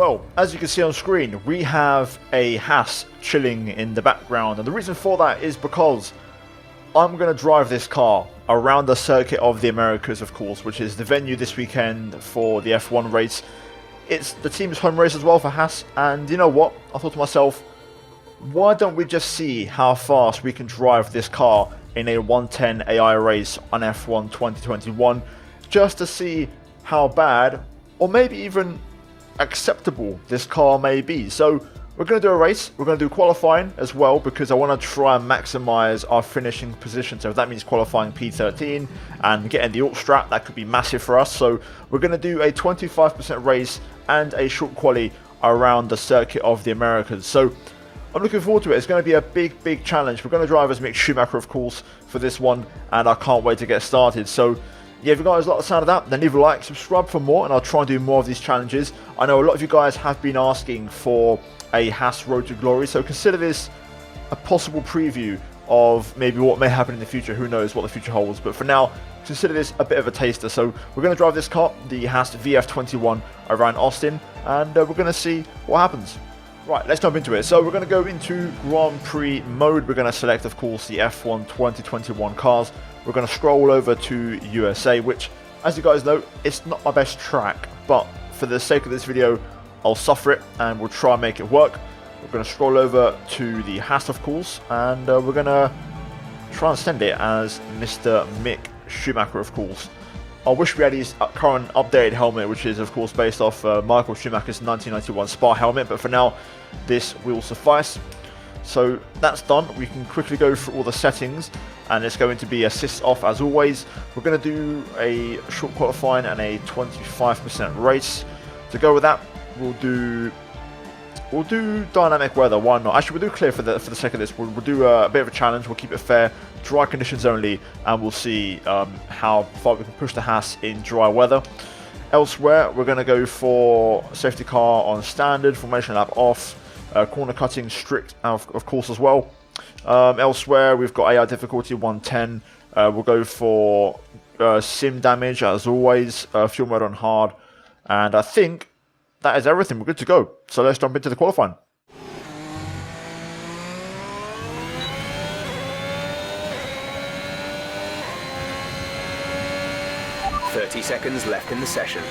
Well, as you can see on screen, we have a Haas chilling in the background, and the reason for that is because I'm going to drive this car around the Circuit of the Americas, of course, which is the venue this weekend for the F1 race. It's the team's home race as well for Haas, and you know what? I thought to myself, why don't we just see how fast we can drive this car in a 110 AI race on F1 2021, just to see how bad, or maybe even acceptable, this car may be. So we're going to do a race, we're going to do qualifying as well, because I want to try and maximize our finishing position. So if that means qualifying P13 and getting the alt strap, that could be massive for us. So we're going to do a 25% race and a short quali around the Circuit of the Americas. So I'm looking forward to it. It's going to be a big challenge. We're going to drive as Mick Schumacher, of course, for this one, and I can't wait to get started. So yeah, if you guys like the sound of that, then leave a like, subscribe for more, and I'll try and do more of these challenges. I know a lot of you guys have been asking for a Haas Road to Glory, so consider this a possible preview of maybe what may happen in the future. Who knows what the future holds, but for now, consider this a bit of a taster. So we're going to drive this car, the Haas VF21, around Austin, and we're going to see what happens. Right, let's jump into it. So we're going to go into Grand Prix mode. We're going to select, of course, the F1 2021 cars. We're going to scroll over to USA, which, as you guys know, it's not my best track, but for the sake of this video, I'll suffer it and we'll try and make it work. We're going to scroll over to the Haas, of course, and we're going to try and send it as Mr. Mick Schumacher, of course. I wish we had his current updated helmet, which is, of course, based off Michael Schumacher's 1991 Spa helmet, but for now, this will suffice. So that's done. We can quickly go through all the settings, and it's going to be assist off as always. We're going to do a short qualifying and a 25% race. To go with that, we'll do dynamic weather. Why not? Actually, we'll do clear for the sake of this. We'll do a bit of a challenge. We'll keep it fair, dry conditions only, and we'll see how far we can push the Haas in dry weather. Elsewhere, we're going to go for safety car on standard, formation lap off, corner cutting strict, of course, as well. Elsewhere, we've got AI difficulty 110. We'll go for sim damage as always, fuel mode on hard, and I think that is everything. We're good to go. So let's jump into the qualifying. "30 seconds left in the session.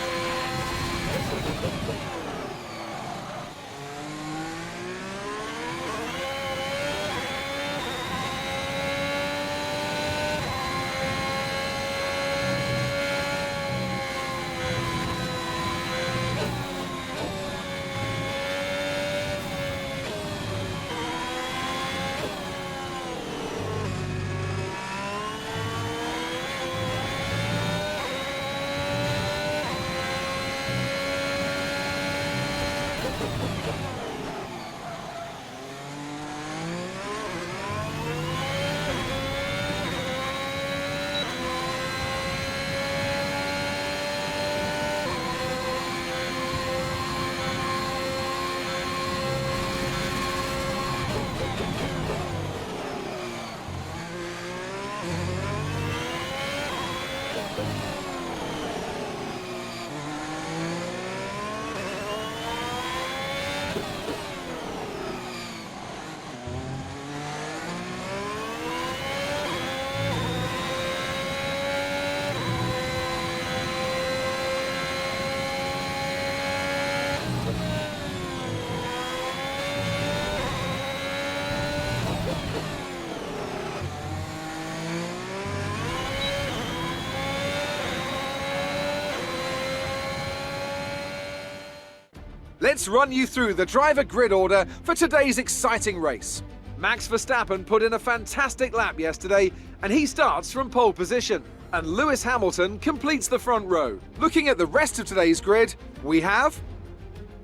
Let's run you through the driver grid order for today's exciting race. Max Verstappen put in a fantastic lap yesterday, and he starts from pole position. And Lewis Hamilton completes the front row. Looking at the rest of today's grid, we have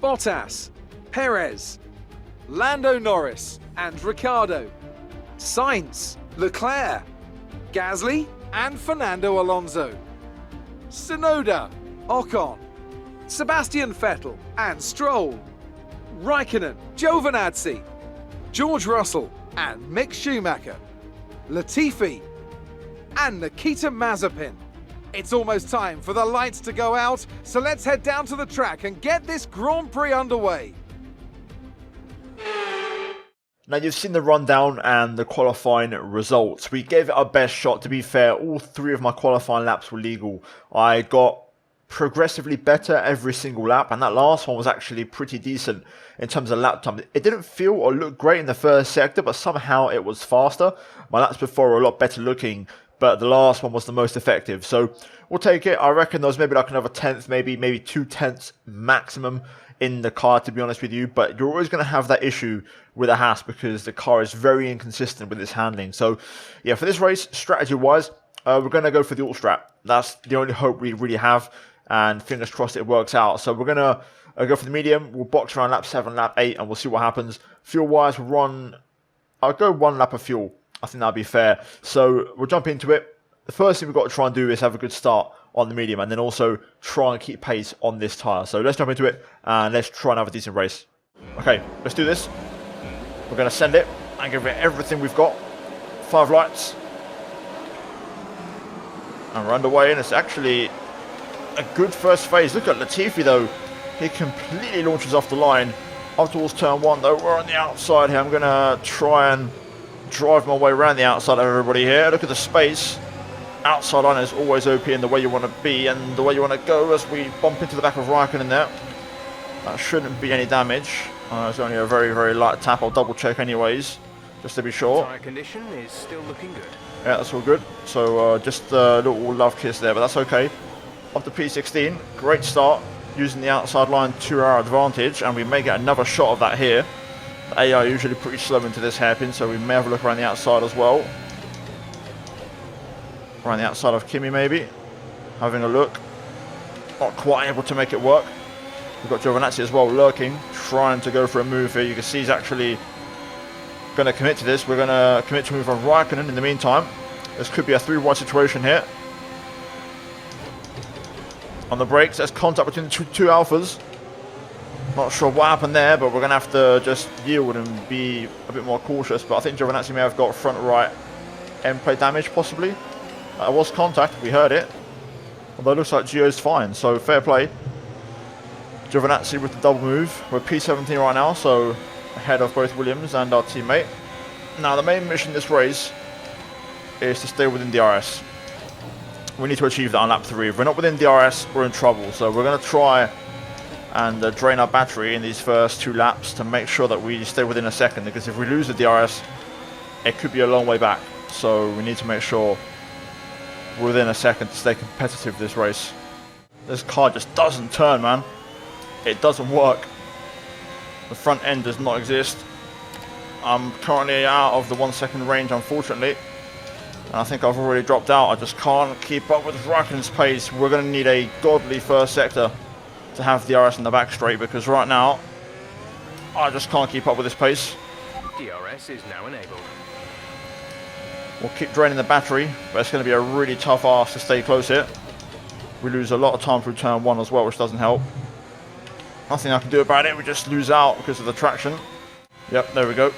Bottas, Perez, Lando Norris and Ricciardo, Sainz, Leclerc, Gasly and Fernando Alonso, Tsunoda, Ocon, Sebastian Vettel and Stroll, Raikkonen, Giovinazzi, George Russell and Mick Schumacher, Latifi and Nikita Mazepin. It's almost time for the lights to go out, so let's head down to the track and get this Grand Prix underway. Now you've seen the rundown and the qualifying results. We gave it our best shot. To be fair, all 3 of my qualifying laps were legal. I got progressively better every single lap, and that last one was actually pretty decent in terms of lap time. It didn't feel or look great in the first sector, but somehow it was faster. My laps before were a lot better looking, but the last one was the most effective. So we'll take it. I reckon there was maybe like another tenth, maybe 2 tenths maximum in the car, to be honest with you. But you're always going to have that issue with a Haas because the car is very inconsistent with its handling. So yeah, for this race, strategy wise, we're going to go for the alt strat. That's the only hope we really have, and fingers crossed it works out. So we're going to go for the medium. We'll box around lap 7, lap 8, and we'll see what happens. Fuel wise, I'll go 1 lap of fuel. I think that'll be fair. So we'll jump into it. The first thing we've got to try and do is have a good start on the medium, and then also try and keep pace on this tyre. So let's jump into it and let's try and have a decent race. Okay, let's do this. We're going to send it and give it everything we've got. 5 lights. And we're underway, and it's actually a good first phase. Look at Latifi though. He completely launches off the line. Up towards turn 1 though. We're on the outside here. I'm going to try and drive my way around the outside of everybody here. Look at the space. Outside line is always OP in the way you want to be and the way you want to go as we bump into the back of Raikkonen there. That shouldn't be any damage. It's only a very, very light tap. I'll double check anyways, just to be sure. Tyre condition is still looking good. Yeah, that's all good. So just a little love kiss there, but that's okay. Up to P16. Great start using the outside line to our advantage, and we may get another shot of that here. The AI usually pretty slow into this hairpin, so we may have a look around the outside as well. Around the outside of Kimi maybe. Having a look. Not quite able to make it work. We've got Giovinazzi as well lurking, trying to go for a move here. You can see he's actually going to commit to this. We're going to commit to move on Raikkonen in the meantime. This could be a 3-wide situation here. On the brakes, there's contact between the two alphas. Not sure what happened there, but we're going to have to just yield and be a bit more cautious. But I think Giovinazzi may have got front right end plate damage, possibly. That was contact, we heard it. Although it looks like Gio's fine, so fair play. Giovinazzi with the double move. We're P17 right now, so ahead of both Williams and our teammate. Now the main mission this race is to stay within DRS. We need to achieve that on lap 3. If we're not within DRS, we're in trouble. So we're going to try and drain our battery in these first 2 laps to make sure that we stay within a second, because if we lose the DRS, it could be a long way back. So we need to make sure we're within a second to stay competitive this race. This car just doesn't turn, man. It doesn't work. The front end does not exist. I'm currently out of the 1 second range, unfortunately. And I think I've already dropped out. I just can't keep up with Raikkonen's pace. We're going to need a godly first sector to have DRS in the back straight, because right now I just can't keep up with this pace. DRS is now enabled. We'll keep draining the battery, but it's going to be a really tough ask to stay close here. We lose a lot of time through turn 1 as well, which doesn't help. Nothing I can do about it. We just lose out because of the traction. Yep, there we go.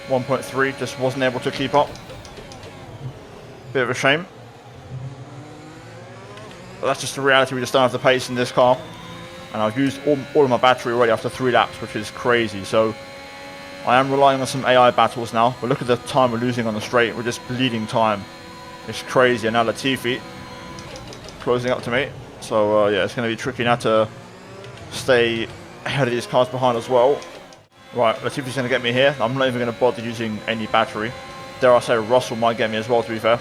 1.3, just wasn't able to keep up. Bit of a shame. But that's just the reality. We just don't have the pace in this car. And I've used all of my battery already after 3 laps, which is crazy. So I am relying on some AI battles now. But look at the time we're losing on the straight. We're just bleeding time. It's crazy. And now Latifi closing up to me. So yeah, it's going to be tricky now to stay ahead of these cars behind as well. Right, Latifi's going to get me here. I'm not even going to bother using any battery. Dare I say Russell might get me as well, to be fair.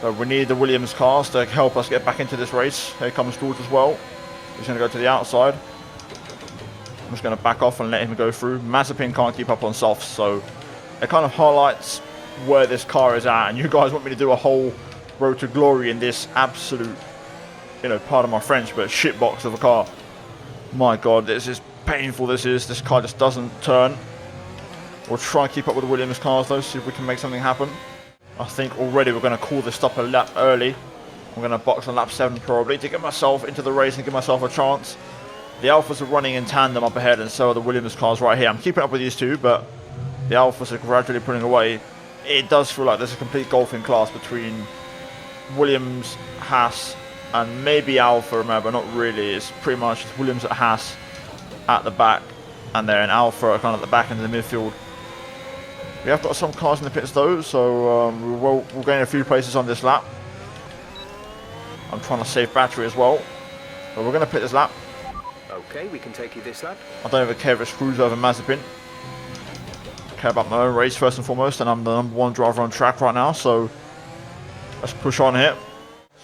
But we need the Williams cars to help us get back into this race. Here comes George as well. He's going to go to the outside. I'm just going to back off and let him go through. Mazepin can't keep up on softs, so it kind of highlights where this car is at. And you guys want me to do a whole Road to Glory in this absolute, pardon my French, but shitbox of a car. My God, this is painful. This car just doesn't turn. We'll try and keep up with the Williams cars though, see if we can make something happen. I think already we're going to call this stop a lap early. I'm going to box on lap 7 probably to get myself into the race and give myself a chance. The Alphas are running in tandem up ahead, and so are the Williams cars right here. I'm keeping up with these two, but the Alphas are gradually pulling away. It does feel like there's a complete golfing class between Williams, Haas and maybe Alpha, remember, not really. It's pretty much just Williams at Haas at the back, and then Alpha kind of at the back end of the midfield. We have got some cars in the pits though, so we'll gain a few places on this lap. I'm trying to save battery as well, but we're going to pit this lap. Okay, we can take you this lap. I don't even care if it's screws over Mazepin. I care about my own race first and foremost, and I'm the #1 driver on track right now, so let's push on here.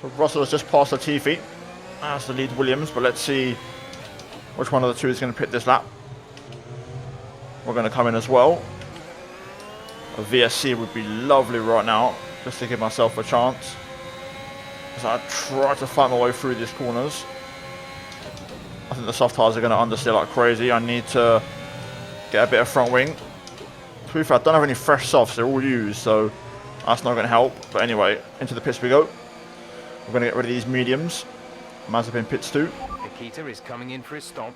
So Russell has just passed Latifi as the lead Williams, but let's see which one of the two is going to pit this lap. We're going to come in as well. A VSC would be lovely right now, just to give myself a chance. As I try to fight my way through these corners. I think the soft tyres are going to understeer like crazy. I need to get a bit of front wing. To be fair, I don't have any fresh softs, they're all used, so that's not going to help. But anyway, into the pits we go. We're going to get rid of these mediums. Mazepin pits too. Nikita is coming in for his stop.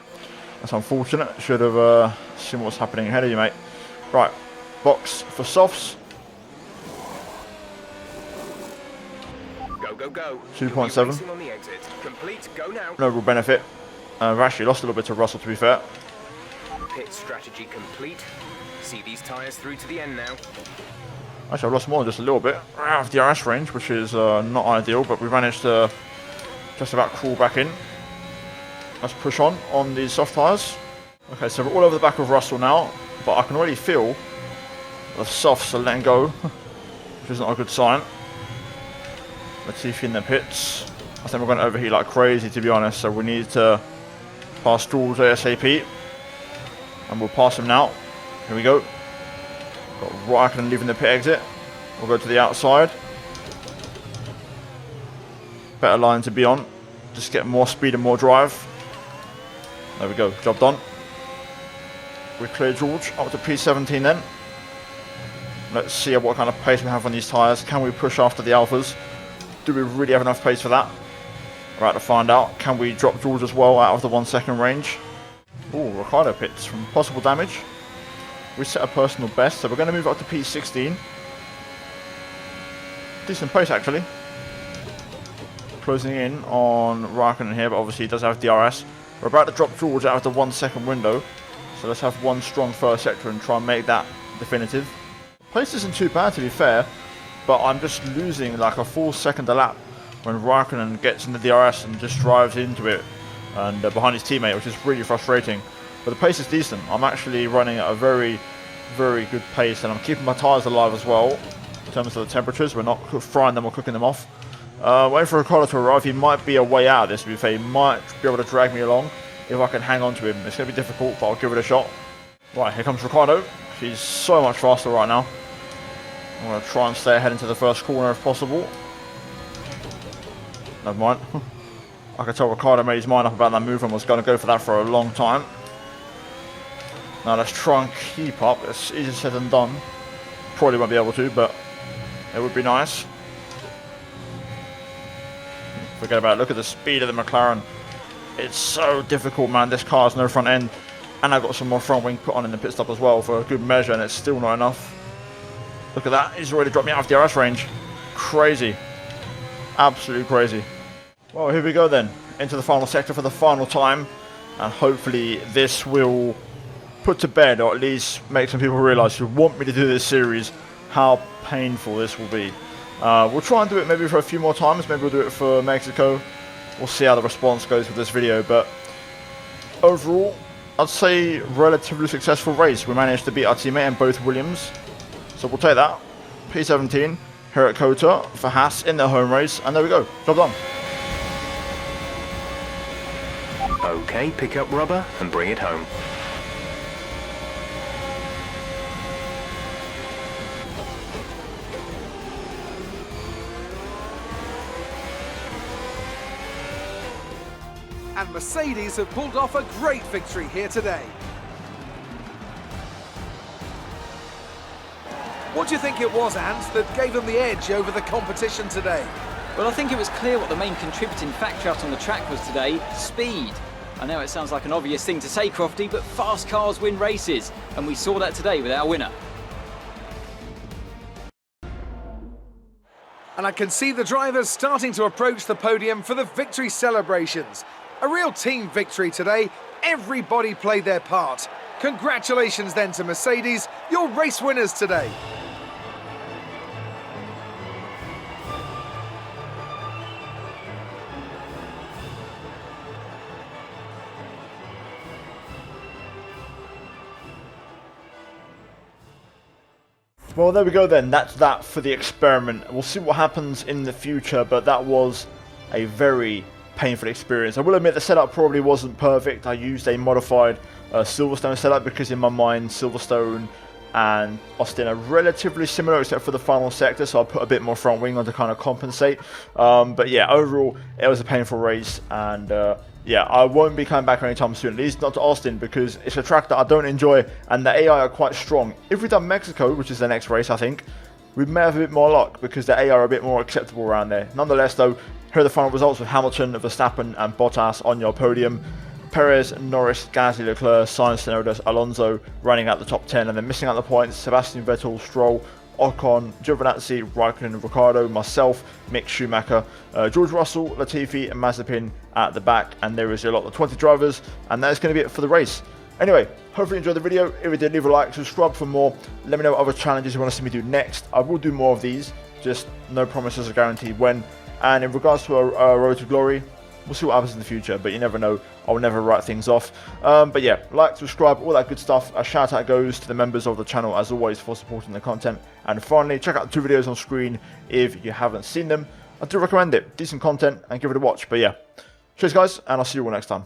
That's unfortunate. Should have seen what's happening ahead of you, mate. Right, box for softs. Go, go, go. 2.7. On the exit. Complete. Go now. No real benefit. We've actually lost a little bit to Russell, to be fair. Pit strategy complete. See these tyres through to the end now. Actually, I've lost more than just a little bit. We're out of the DRS range, which is not ideal, but we managed to just about crawl back in. Let's push on these soft tyres. Okay, so we're all over the back of Russell now, but I can already feel the softs are letting go, which is not a good sign. Latifi in the pits. I think we're going to overheat like crazy, to be honest, so we need to pass George ASAP. And we'll pass him now. Here we go. Got Raikkonen leaving the pit exit. We'll go to the outside. Better line to be on. Just get more speed and more drive. There we go. Job done. We clear George up to P17 then. Let's see what kind of pace we have on these tyres. Can we push after the Alphas? Do we really have enough pace for that? We're about to find out. Can we drop George as well out of the 1 second range? Oh, Ricciardo pits from possible damage. We set a personal best, so we're going to move up to P16. Decent pace actually. Closing in on Raikkonen here, but obviously he does have DRS. We're about to drop George out of the 1 second window, so let's have one strong first sector and try and make that definitive. Pace isn't too bad, to be fair, but I'm just losing like a full second a lap when Raikkonen gets into DRS and just drives into it and behind his teammate, which is really frustrating. But the pace is decent. I'm actually running at a very, very good pace, and I'm keeping my tyres alive as well in terms of the temperatures. We're not frying them or cooking them off. Waiting for Cota to arrive. He might be a way out of this, to be fair. He might be able to drag me along if I can hang on to him. It's going to be difficult, but I'll give it a shot. Right, here comes Ricciardo. He's so much faster right now. I'm going to try and stay ahead into the first corner if possible. Never mind. I could tell Ricciardo made his mind up about that move and was going to go for that for a long time. Now let's try and keep up. It's easier said than done. Probably won't be able to, but it would be nice. Forget about it. Look at the speed of the McLaren. It's so difficult, man. This car has no front end. And I've got some more front wing put on in the pit stop as well for a good measure, and it's still not enough. Look at that. He's already dropped me out of DRS range. Crazy. Absolutely crazy. Well, here we go then. Into the final sector for the final time. And hopefully this will put to bed, or at least make some people realise who want me to do this series, how painful this will be. We'll try and do it maybe for a few more times. Maybe we'll do it for Mexico. We'll see how the response goes with this video. But overall, I'd say relatively successful race. We managed to beat our teammate in both Williams. So we'll take that. P17 here at Cota for Haas in their home race. And there we go. Job done. Okay, pick up rubber and bring it home. And Mercedes have pulled off a great victory here today. What do you think it was, Ant, that gave them the edge over the competition today? Well, I think it was clear what the main contributing factor out on the track was today: speed. I know it sounds like an obvious thing to say, Crofty, but fast cars win races, and we saw that today with our winner. And I can see the drivers starting to approach the podium for the victory celebrations. A real team victory today. Everybody played their part. Congratulations then to Mercedes, your race winners today. Well, there we go then. That's that for the experiment. We'll see what happens in the future, but that was a very painful experience. I will admit the setup probably wasn't perfect. I used a modified Silverstone setup because in my mind Silverstone and Austin are relatively similar except for the final sector, so I put a bit more front wing on to kind of compensate. But yeah, overall it was a painful race, and yeah, I won't be coming back anytime soon, at least not to Austin, because it's a track that I don't enjoy and the AI are quite strong. If we'd done Mexico, which is the next race, I think we may have a bit more luck because the AI are a bit more acceptable around there. Nonetheless though, here are the final results with Hamilton, Verstappen and Bottas on your podium. Perez, Norris, Gasly, Leclerc, Sainz, Tsunoda, Alonso running out the top 10, and then missing out the points, Sebastian Vettel, Stroll, Ocon, Giovinazzi, Raikkonen, Ricciardo, myself, Mick Schumacher, George Russell, Latifi and Mazepin at the back, and there is your lot of 20 drivers, and that is going to be it for the race. Anyway, hopefully you enjoyed the video. If you did, leave a like, subscribe for more. Let me know what other challenges you want to see me do next. I will do more of these, just no promises or guaranteed when. And in regards to our Road to Glory, we'll see what happens in the future, but you never know. I'll never write things off. But yeah, like, subscribe, all that good stuff. A shout out goes to the members of the channel as always for supporting the content. And finally, check out the 2 videos on screen if you haven't seen them. I do recommend it. Decent content, and give it a watch. But yeah, cheers guys, and I'll see you all next time.